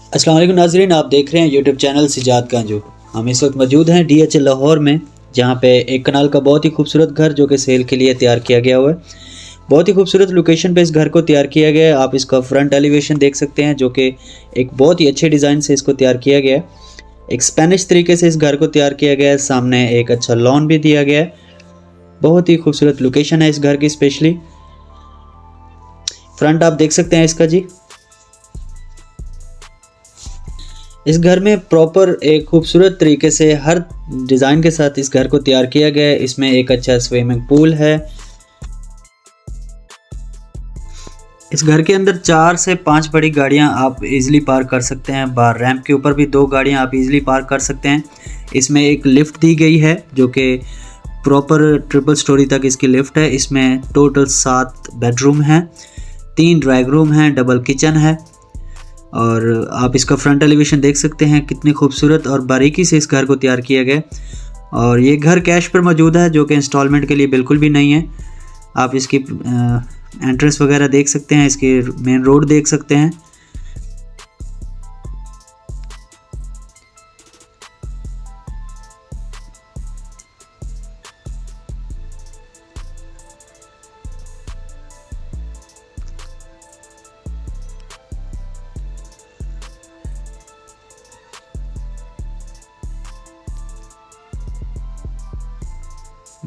अस्सलाम वालेकुम नाज़रीन, आप देख रहे हैं यूट्यूब चैनल सिजाद कांजू। हम इस वक्त मौजूद हैं DH लाहौर में, जहां पे एक कनाल का बहुत ही खूबसूरत घर जो कि सेल के लिए तैयार किया गया हुआ है। बहुत ही खूबसूरत लोकेशन पे इस घर को तैयार किया गया है। आप इसका फ्रंट एलिवेशन देख सकते हैं जो कि एक बहुत ही अच्छे डिज़ाइन से इसको तैयार किया गया है। एक स्पेनिश तरीके से इस घर को तैयार किया गया है। सामने एक अच्छा लॉन भी दिया गया है। बहुत ही खूबसूरत लोकेशन है इस घर की। स्पेशली फ्रंट आप देख सकते हैं इसका जी। इस घर में प्रॉपर एक खूबसूरत तरीके से हर डिज़ाइन के साथ इस घर को तैयार किया गया है। इसमें एक अच्छा स्विमिंग पूल है। इस घर के अंदर 4 से 5 बड़ी गाड़ियां आप इजीली पार्क कर सकते हैं। बाहर रैंप के ऊपर भी 2 गाड़ियां आप इजीली पार्क कर सकते हैं। इसमें एक लिफ्ट दी गई है जो कि प्रॉपर ट्रिपल स्टोरी तक इसकी लिफ्ट है। इसमें टोटल 7 बेडरूम हैं, 3 ड्राइंग रूम हैं, डबल किचन है। और आप इसका फ्रंट एलिवेशन देख सकते हैं कितनी खूबसूरत और बारीकी से इस घर को तैयार किया गया। और ये घर कैश पर मौजूद है जो कि इंस्टॉलमेंट के लिए बिल्कुल भी नहीं है। आप इसकी एंट्रेंस वगैरह देख सकते हैं, इसके मेन रोड देख सकते हैं।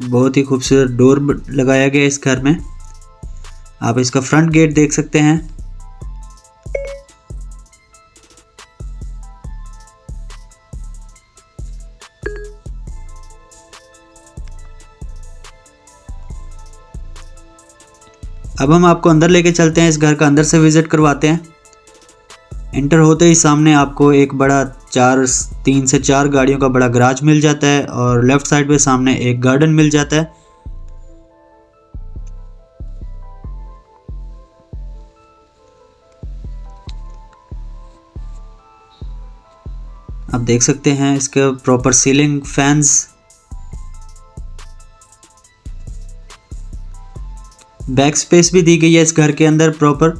बहुत ही खूबसूरत डोर लगाया गया इस घर में। आप इसका फ्रंट गेट देख सकते हैं। अब हम आपको अंदर लेके चलते हैं, इस घर का अंदर से विजिट करवाते हैं। एंटर होते ही सामने आपको एक बड़ा 3 से 4 गाड़ियों का बड़ा गराज मिल जाता है और लेफ्ट साइड पे सामने एक गार्डन मिल जाता है। आप देख सकते हैं इसके proper ceiling fans, back space भी दी गई है इस घर के अंदर प्रॉपर।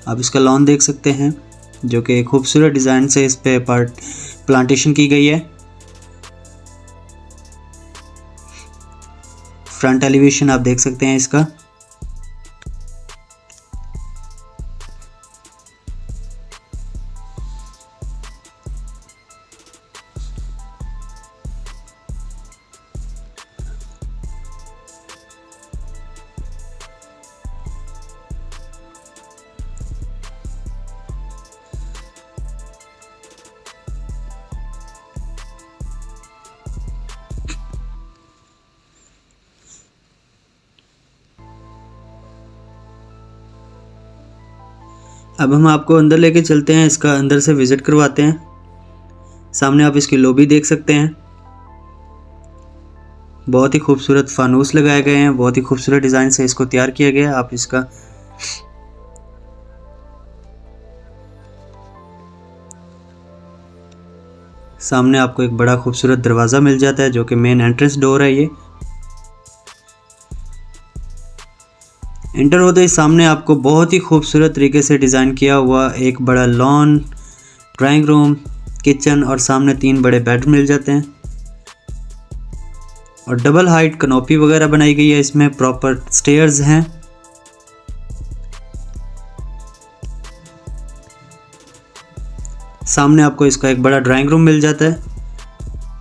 आप इसका लॉन देख सकते हैं जो कि खूबसूरत डिज़ाइन से इस पे प्लांटेशन की गई है। फ्रंट एलिवेशन आप देख सकते हैं इसका। अब हम आपको अंदर लेके चलते हैं, इसका अंदर से विज़िट करवाते हैं। सामने आप इसकी लॉबी देख सकते हैं। बहुत ही खूबसूरत फानूस लगाए गए हैं, बहुत ही खूबसूरत डिज़ाइन से इसको तैयार किया गया है। आप इसका सामने आपको एक बड़ा खूबसूरत दरवाज़ा मिल जाता है जो कि मेन एंट्रेंस डोर है। ये एंटर होते ही सामने आपको बहुत ही खूबसूरत तरीके से डिज़ाइन किया हुआ एक बड़ा लॉन, ड्राइंग रूम, किचन और सामने 3 बड़े बेड मिल जाते हैं। और डबल हाइट कनोपी वगैरह बनाई गई है। इसमें प्रॉपर स्टेयर्स हैं। सामने आपको इसका एक बड़ा ड्राइंग रूम मिल जाता है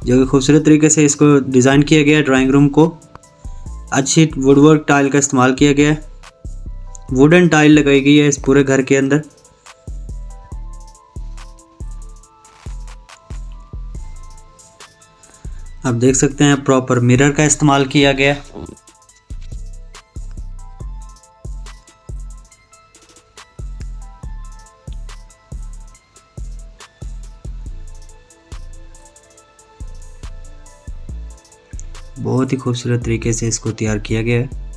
जो कि खूबसूरत तरीके से इसको डिज़ाइन किया गया है। ड्राइंग रूम को अच्छी वुडवर्क टाइल का इस्तेमाल किया गया है। वुडन टाइल लगाई गई है इस पूरे घर के अंदर। आप देख सकते हैं प्रॉपर मिरर का इस्तेमाल किया गया है। बहुत ही खूबसूरत तरीके से इसको तैयार किया गया है।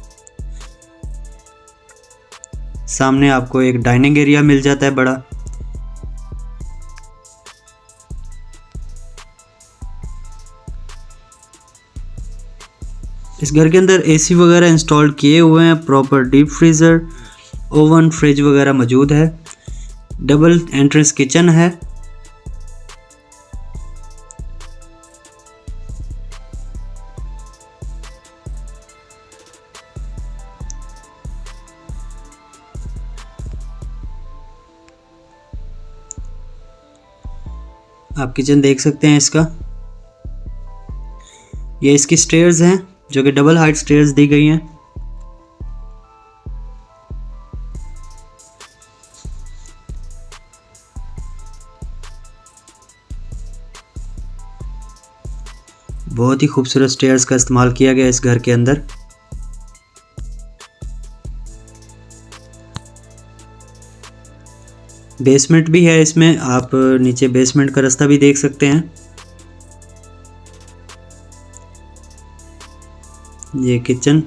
सामने आपको एक डाइनिंग एरिया मिल जाता है बड़ा। इस इस घर के अंदर एसी वगैरह इंस्टॉल किए हुए हैं, proper deep freezer, oven, fridge वगैरह मौजूद है। डबल एंट्रेंस किचन है। आप किचन देख सकते हैं इसका। ये इसकी स्टेयर्स हैं जो कि डबल हाइट स्टेयर्स दी गई हैं। बहुत ही खूबसूरत स्टेयर्स का इस्तेमाल किया गया इस घर के अंदर। बेसमेंट भी है इसमें, आप नीचे बेसमेंट का रास्ता भी देख सकते हैं। ये किचन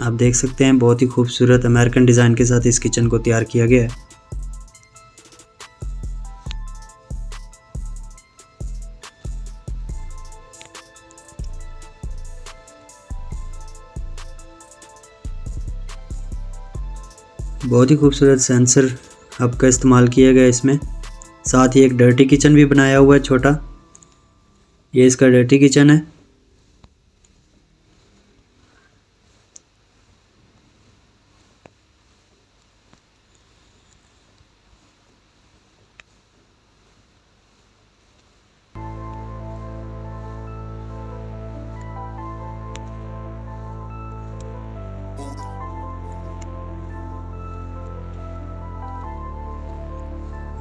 आप देख सकते हैं, बहुत ही खूबसूरत अमेरिकन डिज़ाइन के साथ इस किचन को तैयार किया गया है। बहुत ही खूबसूरत सेंसर हब का इस्तेमाल किया गया इसमें। साथ ही एक डर्टी किचन भी बनाया हुआ है छोटा। ये इसका डर्टी किचन है।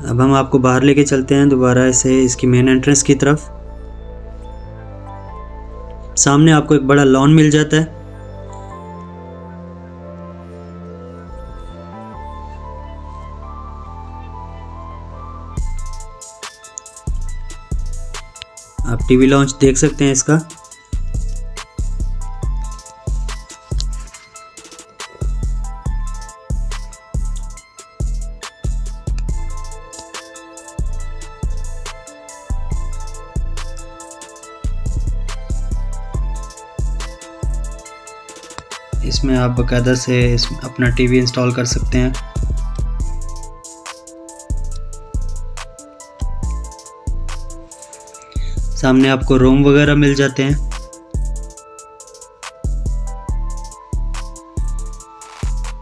अब हम आपको बाहर लेके चलते हैं दोबारा से इसकी मेन एंट्रेंस की तरफ। सामने आपको एक बड़ा लॉन मिल जाता है। आप टीवी लॉन्च देख सकते हैं इसका। इसमें आप बाकायदा से अपना टीवी इंस्टॉल कर सकते हैं। सामने आपको रूम वगैरह मिल जाते हैं।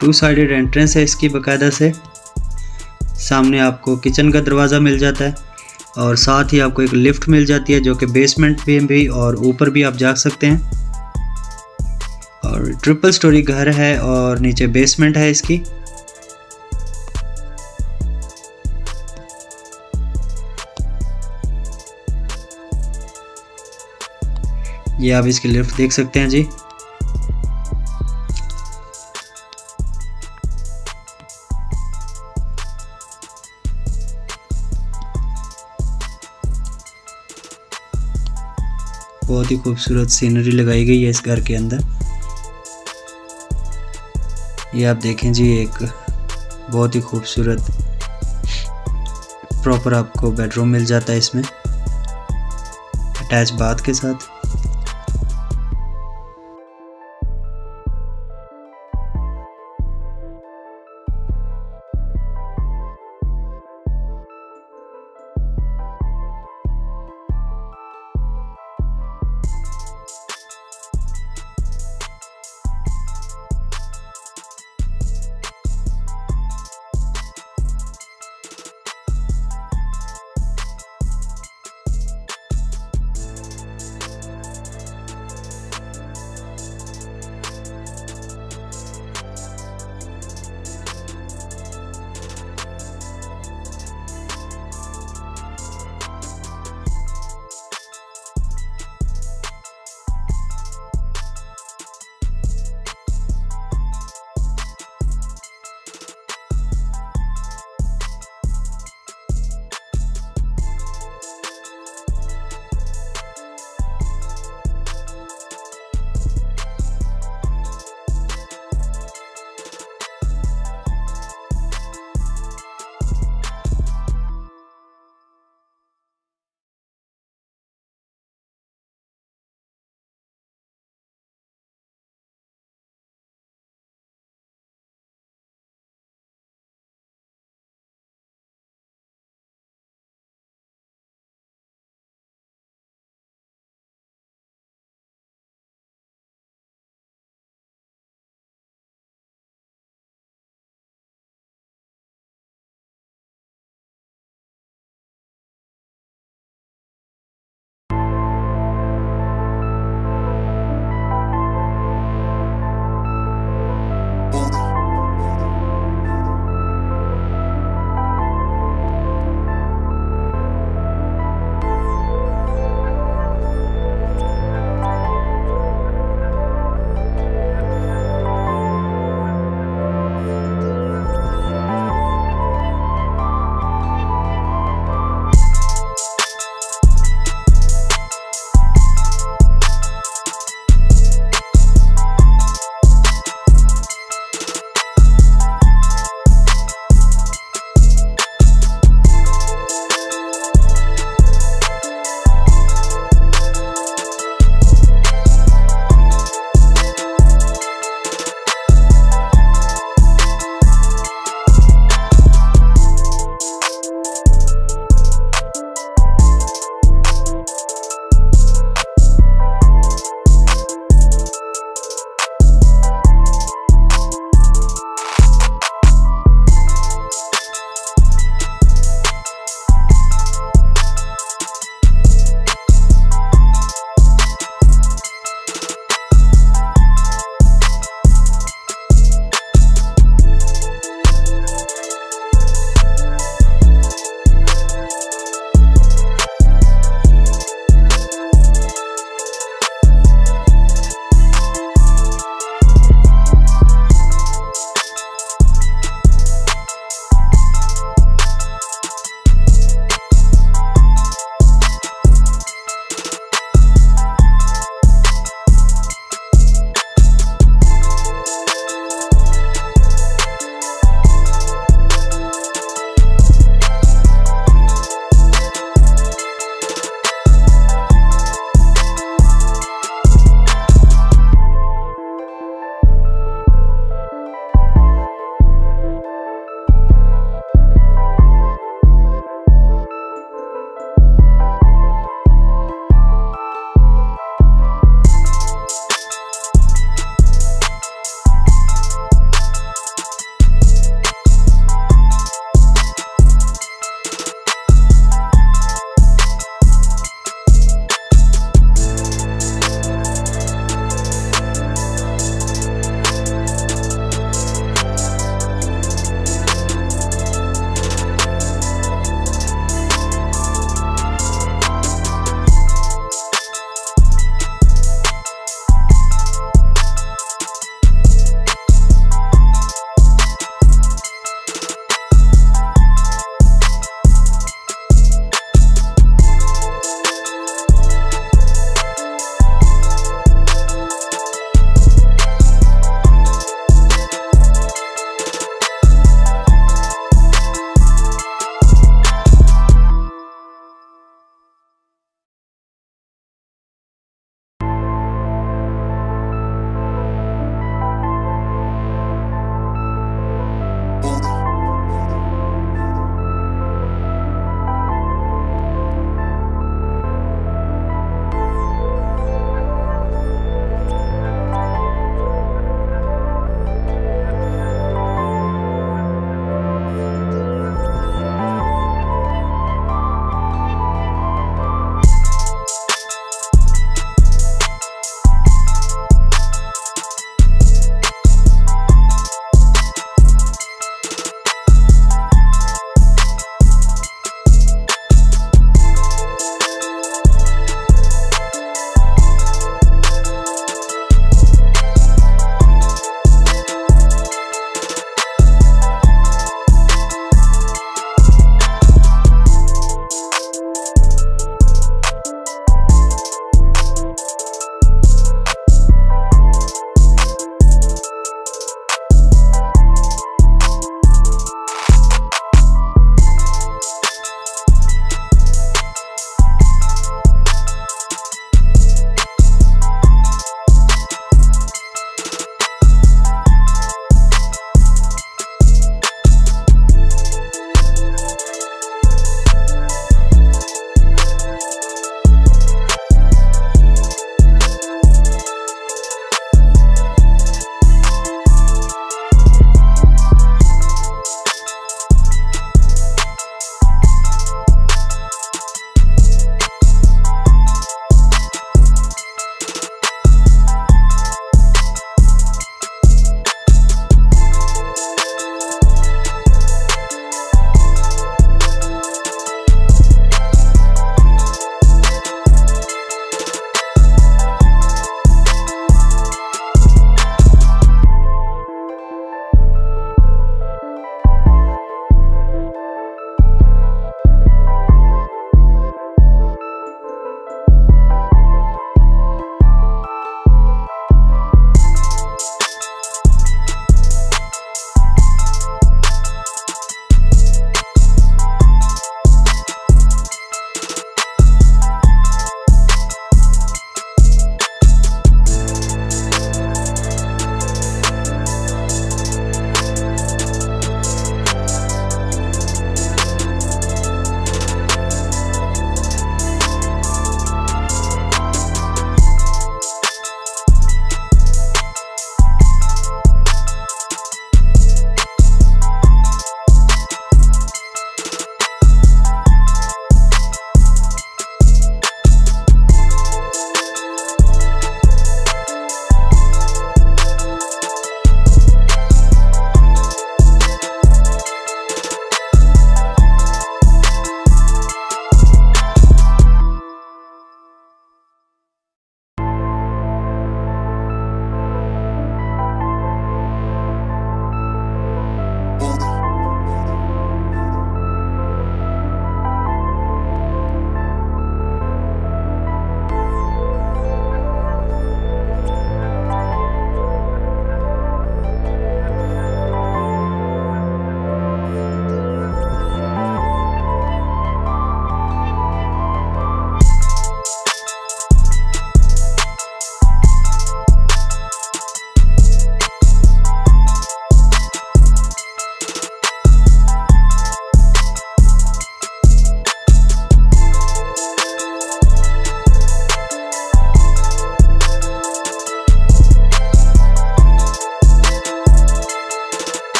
टू साइडेड एंट्रेंस है इसकी बाकायदा से। सामने आपको किचन का दरवाज़ा मिल जाता है और साथ ही आपको एक लिफ्ट मिल जाती है जो कि बेसमेंट में भी और ऊपर भी आप जा सकते हैं। और ट्रिपल स्टोरी घर है और नीचे बेसमेंट है इसकी। ये आप इसकी लिफ्ट देख सकते हैं जी। बहुत ही खूबसूरत सीनरी लगाई गई है इस घर के अंदर। ये आप देखें जी, एक बहुत ही खूबसूरत प्रॉपर आपको बेडरूम मिल जाता है इसमें, अटैच बाथ के साथ।